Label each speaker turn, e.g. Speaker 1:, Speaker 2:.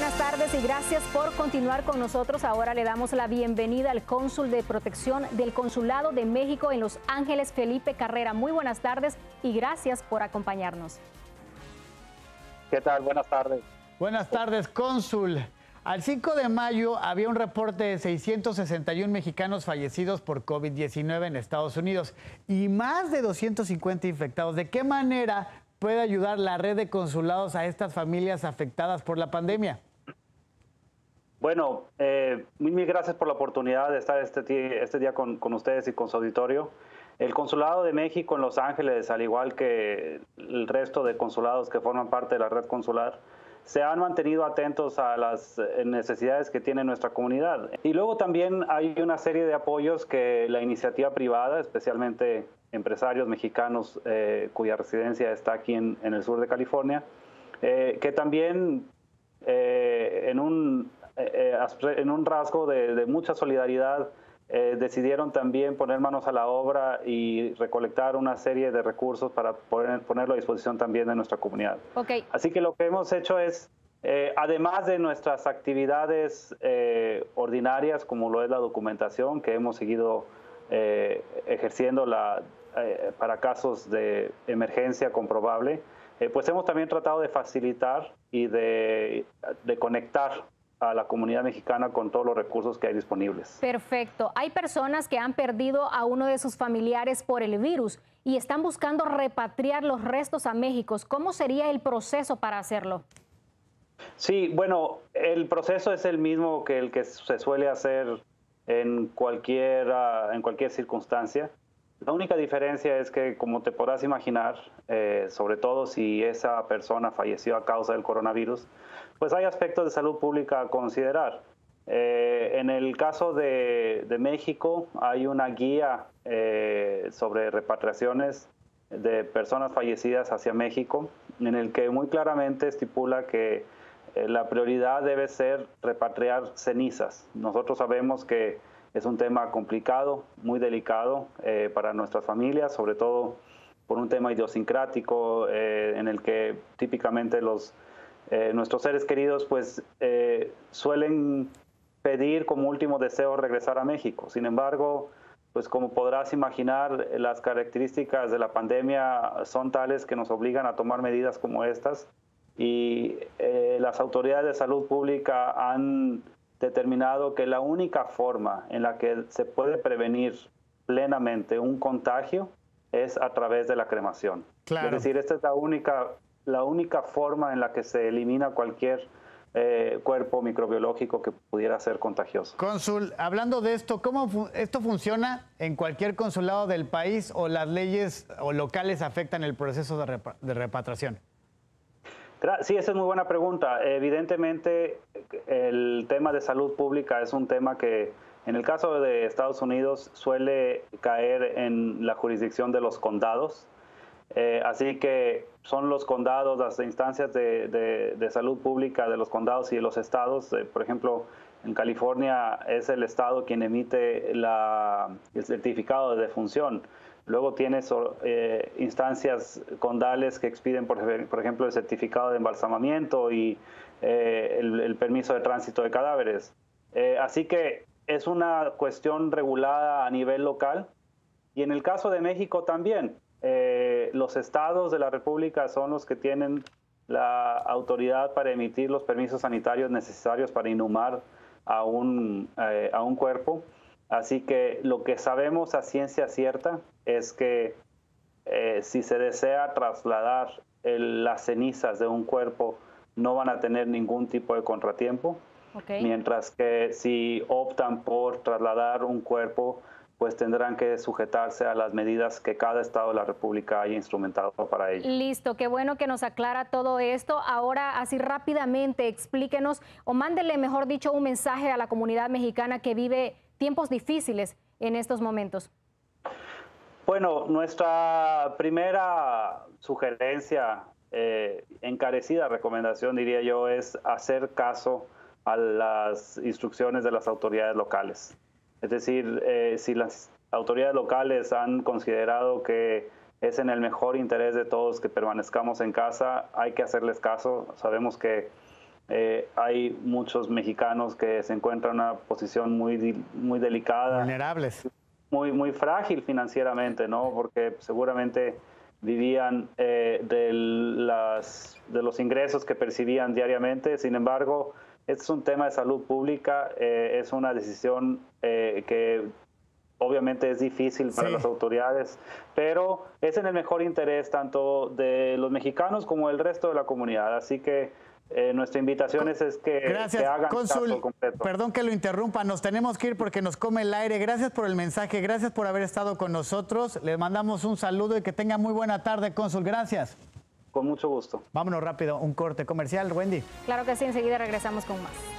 Speaker 1: buenas tardes y gracias por continuar con nosotros. Ahora le damos la bienvenida al cónsul de protección del Consulado de México en Los Ángeles, Felipe Carrera. Muy buenas tardes y gracias por acompañarnos.
Speaker 2: ¿Qué tal? Buenas tardes.
Speaker 3: Buenas tardes, cónsul. Al 5 de mayo había un reporte de 661 mexicanos fallecidos por COVID-19 en Estados Unidos y más de 250 infectados. ¿De qué manera puede ayudar la red de consulados a estas familias afectadas por la pandemia?
Speaker 2: Bueno, mil gracias por la oportunidad de estar este día con ustedes y con su auditorio. El Consulado de México en Los Ángeles, al igual que el resto de consulados que forman parte de la red consular, se han mantenido atentos a las necesidades que tiene nuestra comunidad. Y luego también hay una serie de apoyos que la iniciativa privada, especialmente empresarios mexicanos cuya residencia está aquí en el sur de California, que también en un rasgo de mucha solidaridad decidieron también poner manos a la obra y recolectar una serie de recursos para ponerlo a disposición también de nuestra comunidad.
Speaker 1: Okay.
Speaker 2: Así que lo que hemos hecho es, además de nuestras actividades ordinarias, como lo es la documentación, que hemos seguido ejerciendo para casos de emergencia comprobable, pues hemos también tratado de facilitar y de conectar a la comunidad mexicana con todos los recursos que hay disponibles.
Speaker 1: Perfecto. Hay personas que han perdido a uno de sus familiares por el virus y están buscando repatriar los restos a México. ¿Cómo sería el proceso para hacerlo?
Speaker 2: Sí, bueno, el proceso es el mismo que el que se suele hacer en cualquier circunstancia. La única diferencia es que, como te podrás imaginar, sobre todo si esa persona falleció a causa del coronavirus, pues hay aspectos de salud pública a considerar. En el caso de México hay una guía sobre repatriaciones de personas fallecidas hacia México, en el que muy claramente estipula que la prioridad debe ser repatriar cenizas. Nosotros sabemos que es un tema complicado, muy delicado para nuestras familias, sobre todo por un tema idiosincrático en el que típicamente nuestros seres queridos pues suelen pedir como último deseo regresar a México. Sin embargo, pues como podrás imaginar, las características de la pandemia son tales que nos obligan a tomar medidas como estas y las autoridades de salud pública han determinado que la única forma en la que se puede prevenir plenamente un contagio es a través de la cremación.
Speaker 3: Claro.
Speaker 2: Es decir, esta es la única forma en la que se elimina cualquier cuerpo microbiológico que pudiera ser contagioso.
Speaker 3: Cónsul, hablando de esto, ¿cómo esto funciona en cualquier consulado del país o las leyes o locales afectan el proceso de repatriación?
Speaker 2: Sí, esa es muy buena pregunta. Evidentemente, el tema de salud pública es un tema que, en el caso de Estados Unidos, suele caer en la jurisdicción de los condados. Así que son los condados, las instancias de salud pública de los condados y de los estados. Por ejemplo, en California es el estado quien emite el certificado de defunción. Luego tienes instancias condales que expiden, por ejemplo, el certificado de embalsamamiento y el permiso de tránsito de cadáveres. Así que es una cuestión regulada a nivel local. Y en el caso de México también, los estados de la República son los que tienen la autoridad para emitir los permisos sanitarios necesarios para inhumar a un cuerpo. Así que lo que sabemos a ciencia cierta es que si se desea trasladar las cenizas de un cuerpo, no van a tener ningún tipo de contratiempo.
Speaker 1: Okay.
Speaker 2: Mientras que si optan por trasladar un cuerpo, pues tendrán que sujetarse a las medidas que cada estado de la República haya instrumentado para ello.
Speaker 1: Listo, qué bueno que nos aclara todo esto. Ahora, así rápidamente, explíquenos o mándele, mejor dicho, un mensaje a la comunidad mexicana que vive tiempos difíciles en estos momentos.
Speaker 2: Bueno, nuestra primera sugerencia, encarecida recomendación, diría yo, es hacer caso a las instrucciones de las autoridades locales. Es decir, si las autoridades locales han considerado que es en el mejor interés de todos que permanezcamos en casa, hay que hacerles caso. Sabemos que hay muchos mexicanos que se encuentran en una posición muy delicada.
Speaker 3: Vulnerables.
Speaker 2: Muy frágil financieramente, ¿no? Porque seguramente vivían de los ingresos que percibían diariamente. Sin embargo, este es un tema de salud pública, es una decisión que obviamente es difícil para las autoridades, pero es en el mejor interés tanto de los mexicanos como del resto de la comunidad. Así que nuestra invitación es que hagan caso completo.
Speaker 3: Perdón que lo interrumpa, nos tenemos que ir porque nos come el aire. Gracias por el mensaje, gracias por haber estado con nosotros. Les mandamos un saludo y que tenga muy buena tarde, cónsul. Gracias.
Speaker 2: Con mucho gusto.
Speaker 3: Vámonos rápido, un corte comercial, Wendy.
Speaker 1: Claro que sí, enseguida regresamos con más.